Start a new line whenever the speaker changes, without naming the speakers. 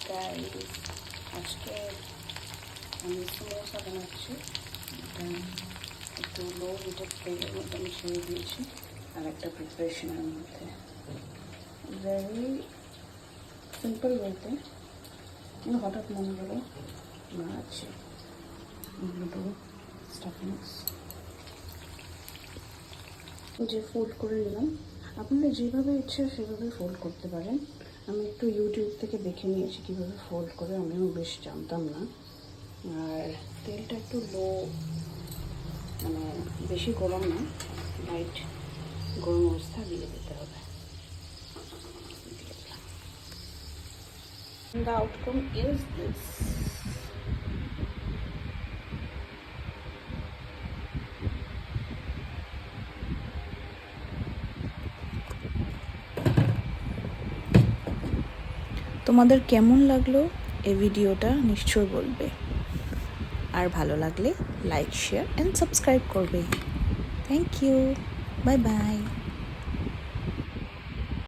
Guys, আজকে আমি সমোসা বানাচ্ছি। একটু লো হিটেড তেলের মধ্যে আমি ছেড়ে দিয়েছি আর একটা প্রিপারেশনের মধ্যে ভেরি সিম্পল ওয়েতে হঠাৎ মনে হলো বানাচ্ছি এগুলো স্টাফিংস যে ফোল্ড করে নিলাম। আপনারা যেভাবে ইচ্ছে সেভাবে ফোল্ড করতে পারেন। আমি একটু ইউটিউব থেকে দেখে নিয়েছি কীভাবে ফোল্ড করে, আমিও বেশ জানতাম না। আর তেলটা একটু লো, মানে বেশি গরম না, লাইট গরম অবস্থা দিয়ে দিতে হবে। The outcome is this. তোমাদের কেমন লাগলো এই ভিডিওটা নিশ্চয় বলবে, আর ভালো লাগলে লাইক, শেয়ার অ্যান্ড সাবস্ক্রাইব করবে। Thank you, bye by.